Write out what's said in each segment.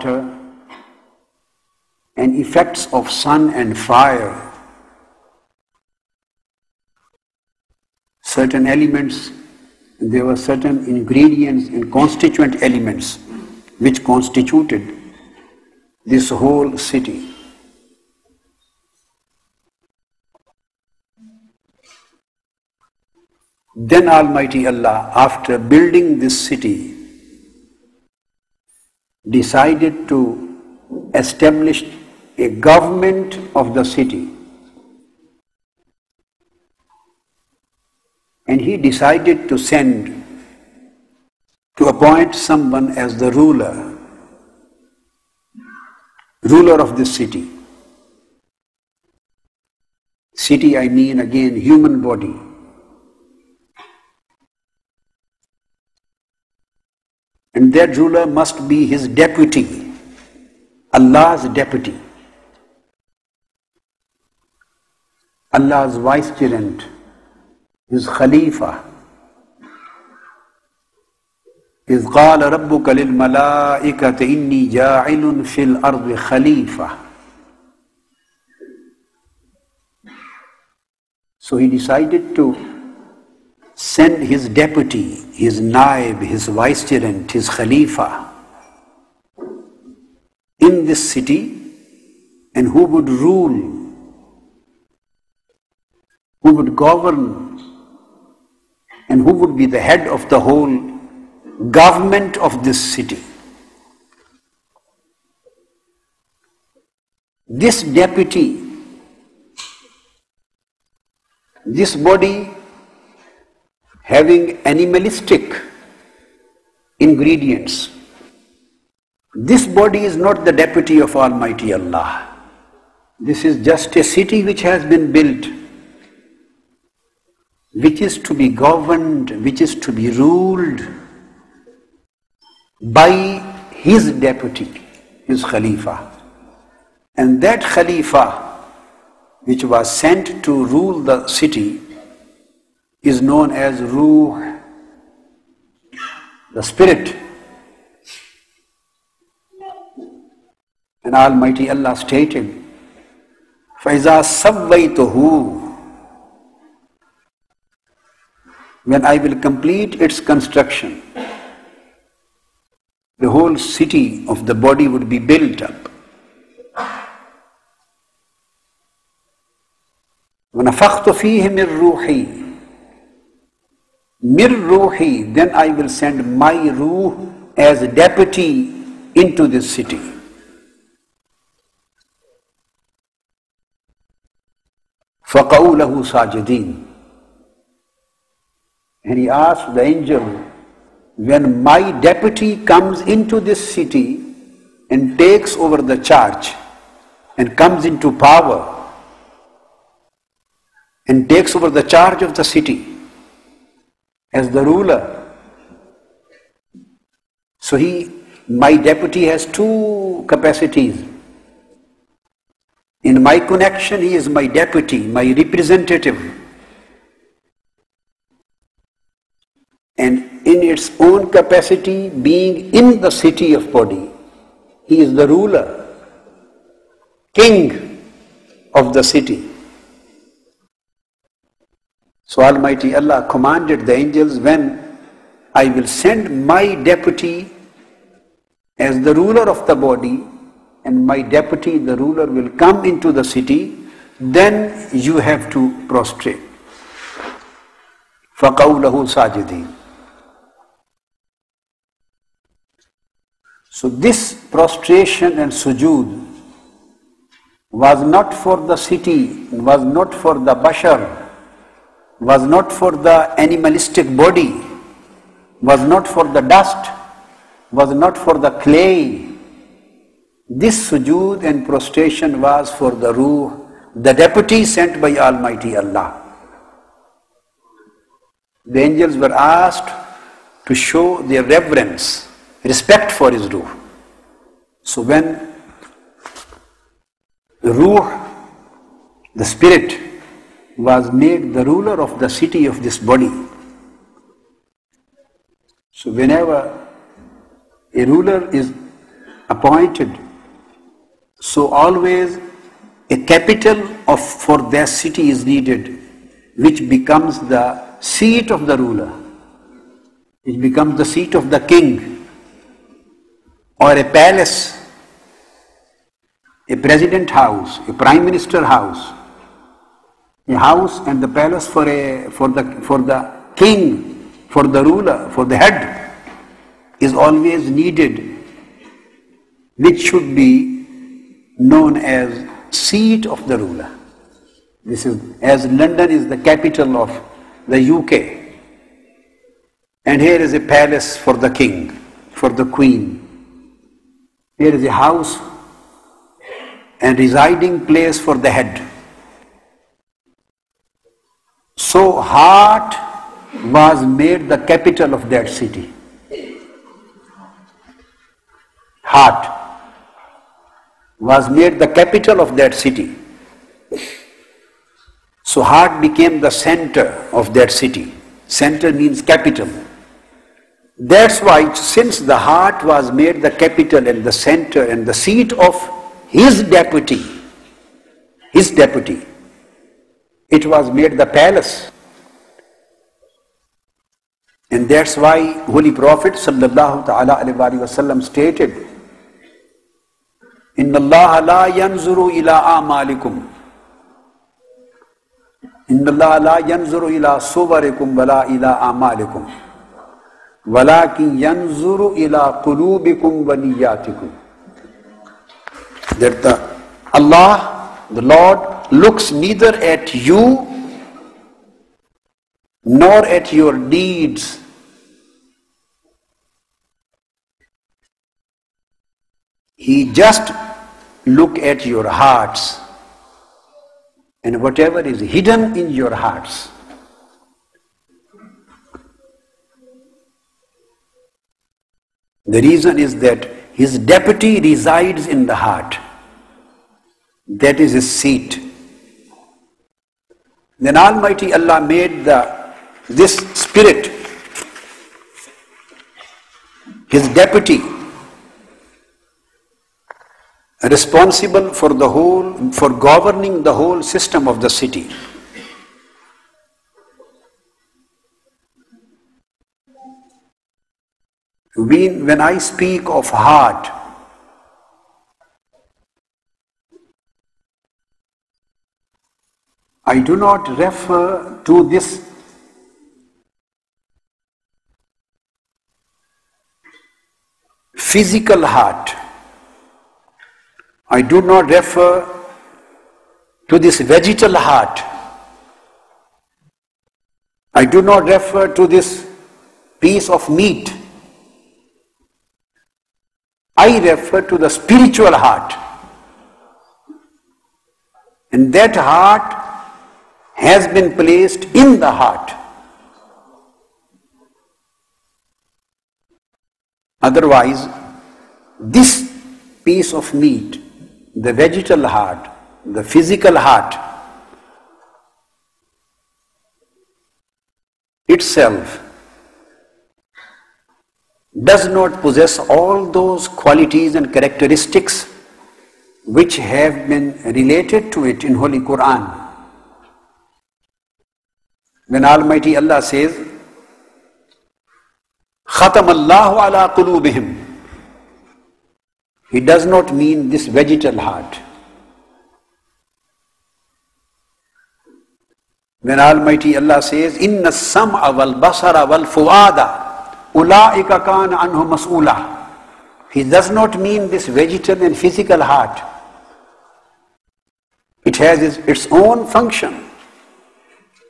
and effects of sun and fire, certain elements, there were certain ingredients and constituent elements which constituted this whole city. Then Almighty Allah, after building this city, decided to establish a government of the city. And He decided to appoint someone as the ruler of this city. City, I mean again, human body. And that ruler must be his deputy, Allah's deputy, Allah's vicegerent, his Khalifa. إِذْ قَالَ رَبُّكَ لِلْمَلَائِكَةِ إِنِّي جَاعِلٌ فِي الْأَرْضِ خَلِيفَةً. So He decided to send His deputy, His naib, His vicegerent, His Khalifa in this city, and who would rule, who would govern, and who would be the head of the whole government of this city. This deputy, this body having animalistic ingredients, this body is not the deputy of Almighty Allah. This is just a city which has been built, which is to be governed, which is to be ruled by His deputy, His Khalifa. And that Khalifa, which was sent to rule the city, is known as Ruh, the Spirit. And Almighty Allah stated, فَإِذَا سَوَّيْتُهُ, when I will complete its construction, the whole city of the body would be built up. وَنَفَخْتُ فِيهِ مِنْ رُوحِي, then I will send my ruh as deputy into this city. فَقَعُوا لَهُ سَاجِدِينَ. And He asked the angel, when my deputy comes into this city and takes over the charge and comes into power and takes over the charge of the city as the ruler, so my deputy has two capacities. In my connection, he is my deputy, my representative. And in its own capacity, being in the city of body, he is the ruler, king of the city. So Almighty Allah commanded the angels, when I will send my deputy as the ruler of the body, and my deputy, the ruler, will come into the city, then you have to prostrate. فَقَوْا لَهُ سَاجِدِينَ. So this prostration and sujood was not for the city, was not for the bashar, was not for the animalistic body, was not for the dust, was not for the clay. This sujood and prostration was for the ruh, the deputy sent by Almighty Allah. The angels were asked to show their reverence, respect for His ruh. So when ruh, the spirit, was made the ruler of the city of this body, so whenever a ruler is appointed. So always a capital for their city is needed, which becomes the seat of the ruler. It becomes the seat of the king, or a palace, a president house, a prime minister house. A house and the palace for the king, for the ruler, for the head is always needed, which should be known as seat of the ruler. This is, as London is the capital of the UK, and here is a palace for the king, for the queen. Here is a house and residing place for the head. So heart was made the capital of that city. Heart was made the capital of that city. So heart became the center of that city. Center means capital. That's why, since the heart was made the capital and the center and the seat of his deputy, it was made the palace. And that's why Holy Prophet sallallahu ta'ala alayhi wa sallam stated, Inna Allah la yanzuru ila a'malikum. Inna Allah la yanzuru ila suwarikum wala ila a'malikum. Walakin yanzuru ila qulubikum wa niyatikum. That Allah, the Lord, looks neither at you nor at your deeds. He just looks at your hearts and whatever is hidden in your hearts. The reason is that his deputy resides in the heart. That is his seat. Then Almighty Allah made this spirit his deputy, responsible for governing the whole system of the city. When I speak of heart, I do not refer to this physical heart. I do not refer to this vegetal heart. I do not refer to this piece of meat. I refer to the spiritual heart. And that heart has been placed in the heart. Otherwise, this piece of meat, the vegetal heart, the physical heart, itself does not possess all those qualities and characteristics which have been related to it in Holy Quran. When Almighty Allah says, Khatam Allahu ala qulubihim, He does not mean this vegetal heart. When Almighty Allah says, Inna sam'a wal basara wal fu'ada ulaika kana anhu mas'ula, He does not mean this vegetal and physical heart. It has its own function,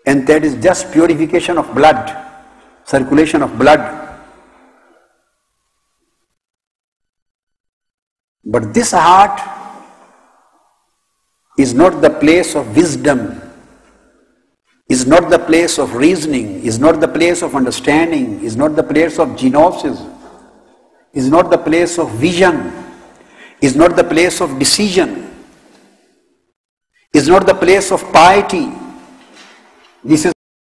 and that is just purification of blood, circulation of blood. But this heart is not the place of wisdom, is not the place of reasoning, is not the place of understanding, is not the place of genosis, is not the place of vision, is not the place of decision, is not the place of piety. This is